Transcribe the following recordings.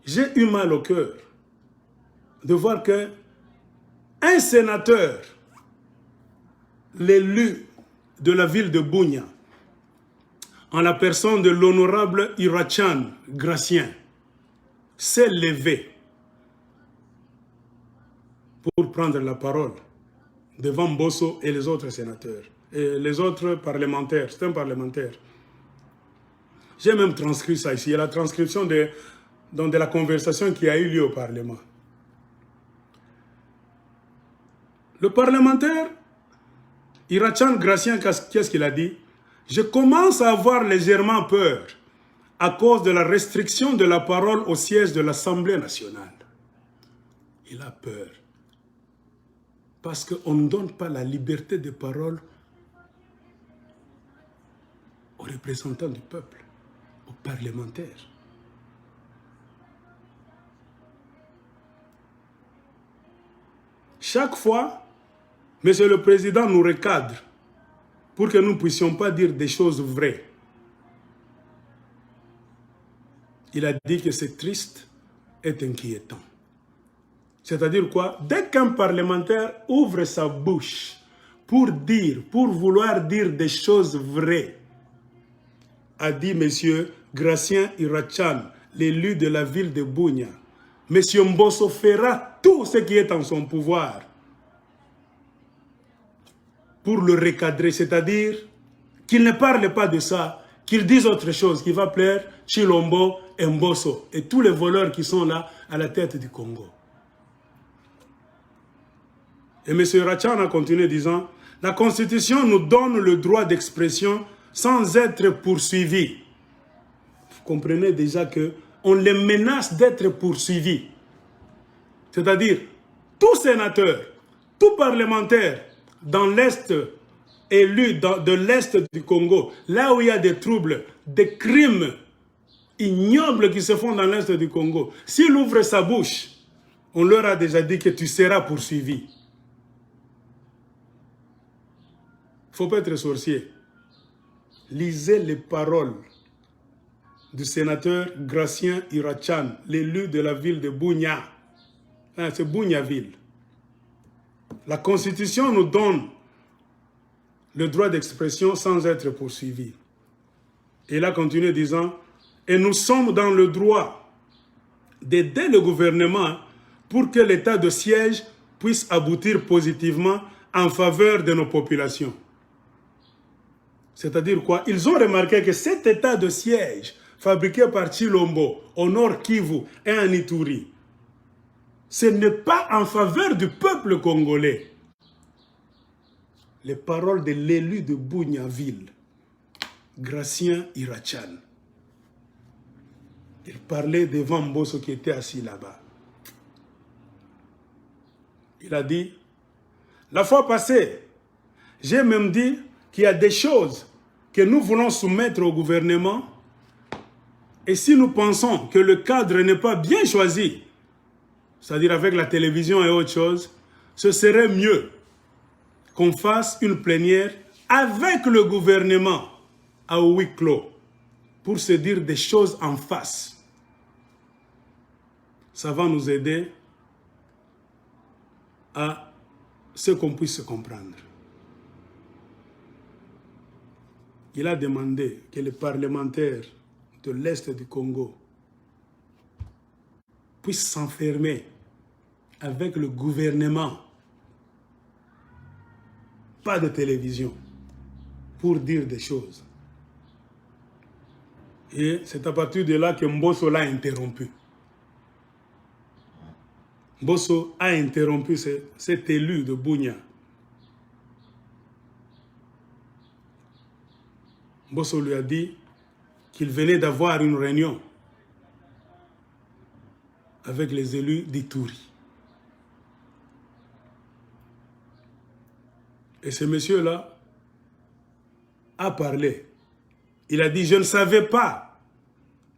j'ai eu mal au cœur de voir que un sénateur, l'élu de la ville de Bunia, en la personne de l'honorable Irachan Gracien, s'est levé pour prendre la parole devant Mbosso et les autres sénateurs, et les autres parlementaires. C'est un parlementaire. J'ai même transcrit ça ici. Il y a la transcription de la conversation qui a eu lieu au Parlement. Le parlementaire, Irachan Gracien, qu'est-ce qu'il a dit? Je commence à avoir légèrement peur à cause de la restriction de la parole au siège de l'Assemblée nationale. Il a peur. Parce qu'on ne donne pas la liberté de parole aux représentants du peuple, aux parlementaires. Chaque fois, Monsieur le Président nous recadre pour que nous ne puissions pas dire des choses vraies. Il a dit que c'est triste et inquiétant. C'est-à-dire quoi? Dès qu'un parlementaire ouvre sa bouche pour vouloir dire des choses vraies, a dit M. Gracien Irachan, l'élu de la ville de Bunia, M. Mbosso fera tout ce qui est en son pouvoir pour le recadrer, c'est-à-dire qu'il ne parle pas de ça, qu'il dise autre chose qui va plaire Chilombo et Mbosso et tous les voleurs qui sont là à la tête du Congo. Et M. Rachan a continué disant, la Constitution nous donne le droit d'expression sans être poursuivi. Vous comprenez déjà qu'on les menace d'être poursuivis. C'est-à-dire, tout sénateur, tout parlementaire dans l'Est, élu de l'Est du Congo, là où il y a des troubles, des crimes ignobles qui se font dans l'Est du Congo, s'il ouvre sa bouche, on leur a déjà dit que tu seras poursuivi. Il ne faut pas être sorcier. Lisez les paroles du sénateur Gracien Irachan, l'élu de la ville de Bunia. C'est Bunia-ville. La Constitution nous donne le droit d'expression sans être poursuivi. Et il a continué disant, et nous sommes dans le droit d'aider le gouvernement pour que l'état de siège puisse aboutir positivement en faveur de nos populations. C'est-à-dire quoi? Ils ont remarqué que cet état de siège fabriqué par Chilombo au nord Kivu et en Ituri, ce n'est pas en faveur du peuple congolais. Les paroles de l'élu de Bunia-ville, Gracien Irachan. Il parlait devant Mbosso qui était assis là-bas. Il a dit, la fois passée, j'ai même dit qu'il y a des choses que nous voulons soumettre au gouvernement et si nous pensons que le cadre n'est pas bien choisi, c'est-à-dire avec la télévision et autre chose, ce serait mieux qu'on fasse une plénière avec le gouvernement à huis clos pour se dire des choses en face. Ça va nous aider à ce qu'on puisse se comprendre. Il a demandé que les parlementaires de l'Est du Congo puissent s'enfermer avec le gouvernement. Pas de télévision pour dire des choses. Et c'est à partir de là que Mbosso l'a interrompu. Mbosso a interrompu cet élu de Bunia. Mbosso lui a dit qu'il venait d'avoir une réunion avec les élus d'Ituri. Et ce monsieur-là a parlé. Il a dit, je ne savais pas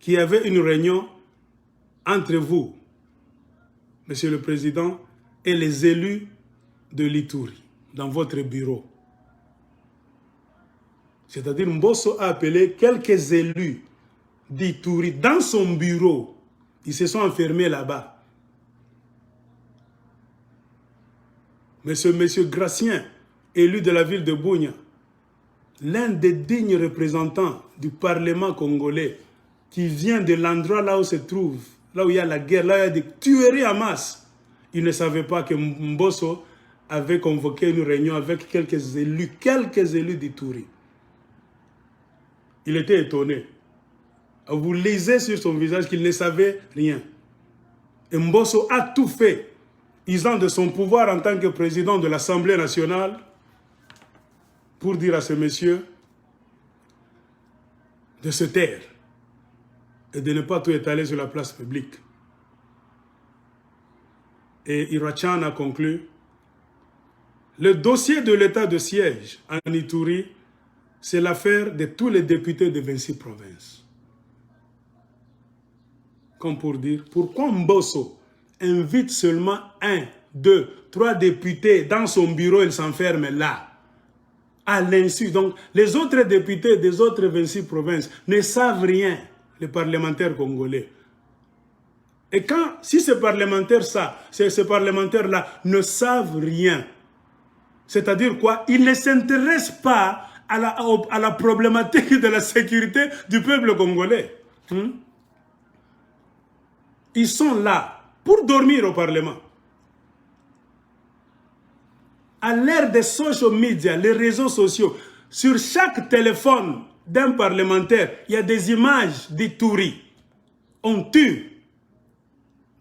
qu'il y avait une réunion entre vous, Monsieur le Président, et les élus de l'Ituri, dans votre bureau. C'est-à-dire, Mbosso a appelé quelques élus d'Ituri dans son bureau Ils se sont enfermés là-bas. Mais ce monsieur Gratien, élu de la ville de Bunia, l'un des dignes représentants du Parlement congolais, qui vient de l'endroit là où se trouve, là où il y a la guerre, là où il y a des tueries en masse, il ne savait pas que Mbosso avait convoqué une réunion avec quelques élus d'Ituri. Il était étonné. Vous lisez sur son visage qu'il ne savait rien. Et Mbosso a tout fait, usant de son pouvoir en tant que président de l'Assemblée nationale, pour dire à ce monsieur de se taire et de ne pas tout étaler sur la place publique. Et Irachan a conclu: le dossier de l'état de siège en Ituri, c'est l'affaire de tous les députés de 26 provinces. Comme pour dire, pourquoi Mbosso invite seulement 1, 2, 3 députés dans son bureau, il s'enferme là, à l'insu. Donc, les autres députés des autres 26 provinces ne savent rien, les parlementaires congolais. Et si ces parlementaires-là ne savent rien, c'est-à-dire quoi? Ils ne s'intéressent pas à la problématique de la sécurité du peuple congolais. Ils sont là pour dormir au Parlement. À l'ère des social media, les réseaux sociaux, sur chaque téléphone d'un parlementaire, il y a des images d'Ituri. On tue.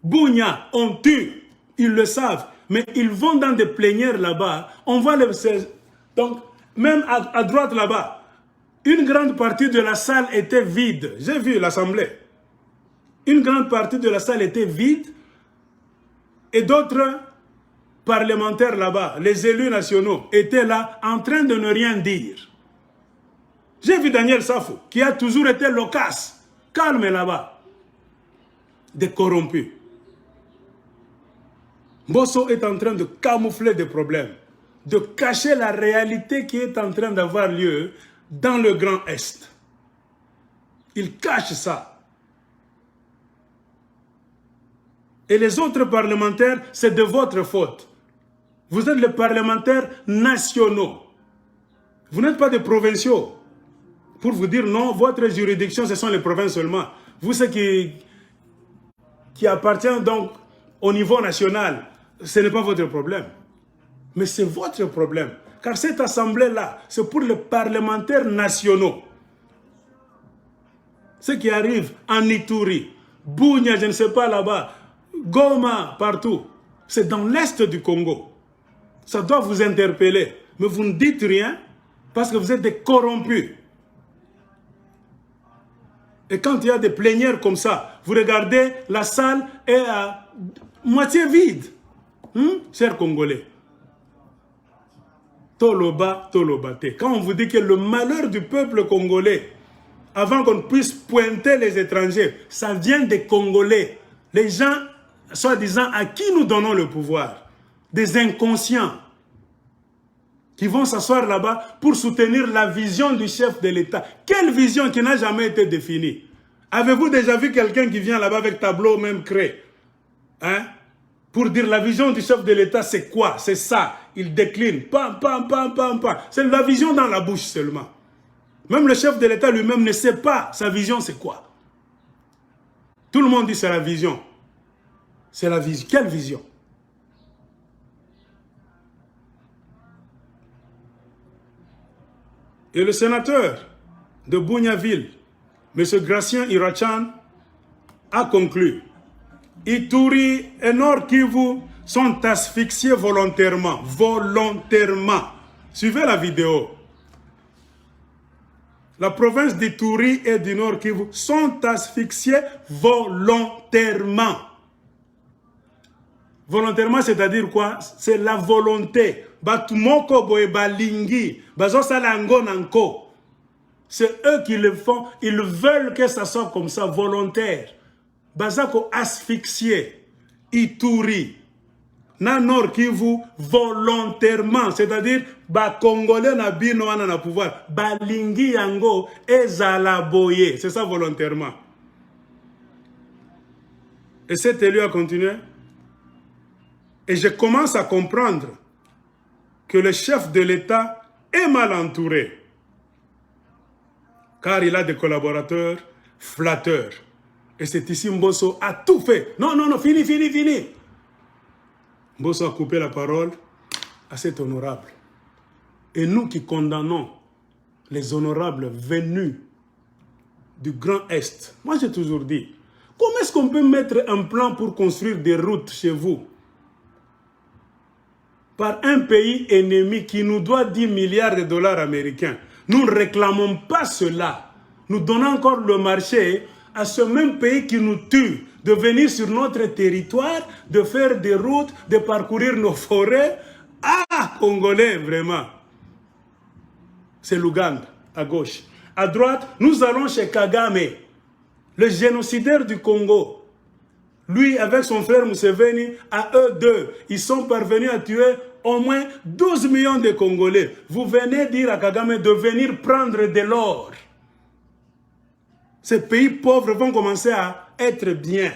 Bunia, on tue. Ils le savent. Mais ils vont dans des plénières là-bas. On voit les... Donc, même à droite là-bas, une grande partie de la salle était vide. J'ai vu l'Assemblée. Une grande partie de la salle était vide. Et d'autres parlementaires là-bas, les élus nationaux, étaient là en train de ne rien dire. J'ai vu Daniel Safo, qui a toujours été loquace, calme là-bas, des corrompus. Mbosso est en train de camoufler des problèmes, de cacher la réalité qui est en train d'avoir lieu dans le Grand Est. Il cache ça. Et les autres parlementaires, c'est de votre faute. Vous êtes les parlementaires nationaux. Vous n'êtes pas des provinciaux. Pour vous dire non, votre juridiction, ce sont les provinces seulement. Vous, ceux qui appartiennent donc au niveau national, ce n'est pas votre problème. Mais c'est votre problème. Car cette assemblée-là, c'est pour les parlementaires nationaux. Ceux qui arrivent en Ituri, Bunia, je ne sais pas là-bas, Goma, partout. C'est dans l'est du Congo. Ça doit vous interpeller. Mais vous ne dites rien parce que vous êtes des corrompus. Et quand il y a des plénières comme ça, vous regardez, la salle est à moitié vide. Chers Congolais. Toloba, tolobate. Quand on vous dit que le malheur du peuple congolais, avant qu'on puisse pointer les étrangers, ça vient des Congolais. Les gens, soi-disant, à qui nous donnons le pouvoir? Des inconscients qui vont s'asseoir là-bas pour soutenir la vision du chef de l'État. Quelle vision qui n'a jamais été définie? Avez-vous déjà vu quelqu'un qui vient là-bas avec tableau même créé? Pour dire la vision du chef de l'État, c'est quoi? C'est ça. Il décline. Pam, pam, pam, pam, pam. C'est la vision dans la bouche seulement. Même le chef de l'État lui-même ne sait pas sa vision, c'est quoi. Tout le monde dit c'est la vision. C'est la vision. Quelle vision? Et le sénateur de Bunyaville, M. Gratien Irachan, a conclu: Ituri et Nord Kivu sont asphyxiés volontairement. Volontairement. Suivez la vidéo. La province d'Ituri et du Nord Kivu sont asphyxiés volontairement. Volontairement, c'est-à-dire quoi? C'est la volonté. C'est eux qui le font. Ils veulent que ça soit comme ça, volontaire. Bazako asphyxié. Ituri. Na Nord Kivu volontairement. C'est-à-dire, Congolais na bino na pouvoir. Balingi yango ezala boye. C'est ça volontairement. Et cet élu a continué. Et je commence à comprendre que le chef de l'État est mal entouré. Car il a des collaborateurs flatteurs. Et c'est ici Mbosso a tout fait. Non, non, non, fini, fini, fini. Mbosso a coupé la parole à cet honorable. Et nous qui condamnons les honorables venus du Grand Est, moi j'ai toujours dit, comment est-ce qu'on peut mettre un plan pour construire des routes chez vous par un pays ennemi qui nous doit 10 milliards de dollars américains? Nous ne réclamons pas cela. Nous donnons encore le marché à ce même pays qui nous tue, de venir sur notre territoire, de faire des routes, de parcourir nos forêts. Ah, Congolais, vraiment. C'est l'Ouganda, à gauche. À droite, nous allons chez Kagame, le génocidaire du Congo. Lui, avec son frère Museveni, à eux deux, ils sont parvenus à tuer au moins 12 millions de Congolais. Vous venez dire à Kagame de venir prendre de l'or. Ces pays pauvres vont commencer à être bien.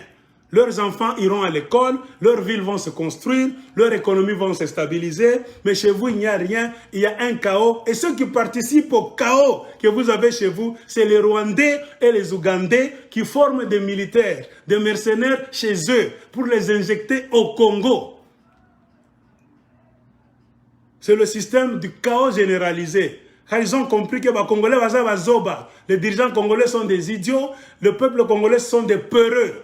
Leurs enfants iront à l'école, leurs villes vont se construire, leur économie vont se stabiliser. Mais chez vous, il n'y a rien, il y a un chaos. Et ceux qui participent au chaos que vous avez chez vous, c'est les Rwandais et les Ougandais qui forment des militaires, des mercenaires chez eux pour les injecter au Congo. C'est le système du chaos généralisé. Car ils ont compris que les Congolais, les dirigeants congolais sont des idiots, le peuple congolais sont des peureux.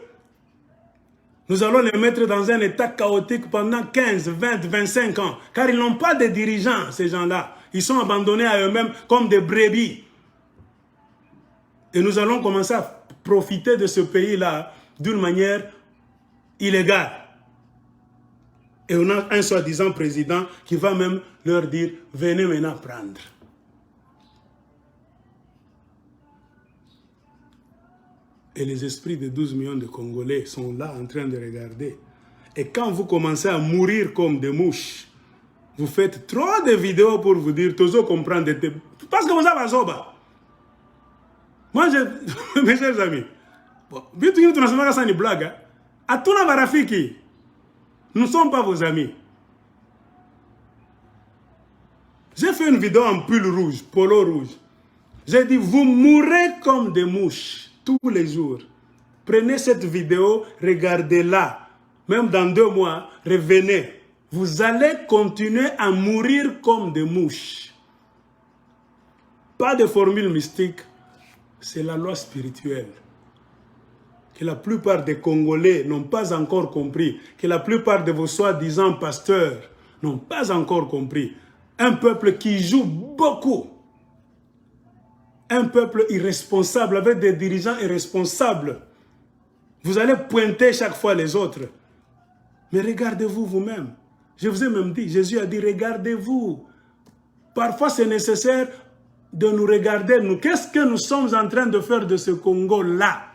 Nous allons les mettre dans un état chaotique pendant 15, 20, 25 ans. Car ils n'ont pas de dirigeants, ces gens-là. Ils sont abandonnés à eux-mêmes comme des brebis. Et nous allons commencer à profiter de ce pays-là d'une manière illégale. Et on a un soi-disant président qui va même leur dire, venez maintenant prendre. Et les esprits de 12 millions de Congolais sont là en train de regarder. Et quand vous commencez à mourir comme des mouches, vous faites trop de vidéos pour vous dire, tous comprendre, parce que vous avez Zoba. Moi, mes chers amis, nous ne sommes pas vos amis. J'ai fait une vidéo en pull rouge, polo rouge. J'ai dit, vous mourrez comme des mouches. Tous les jours. Prenez cette vidéo, regardez-la. Même dans 2 mois, revenez. Vous allez continuer à mourir comme des mouches. Pas de formule mystique. C'est la loi spirituelle. Que la plupart des Congolais n'ont pas encore compris. Que la plupart de vos soi-disant pasteurs n'ont pas encore compris. Un peuple qui joue beaucoup. Un peuple irresponsable, avec des dirigeants irresponsables. Vous allez pointer chaque fois les autres. Mais regardez-vous vous-même. Je vous ai même dit, Jésus a dit, regardez-vous. Parfois, c'est nécessaire de nous regarder, nous. Qu'est-ce que nous sommes en train de faire de ce Congo-là?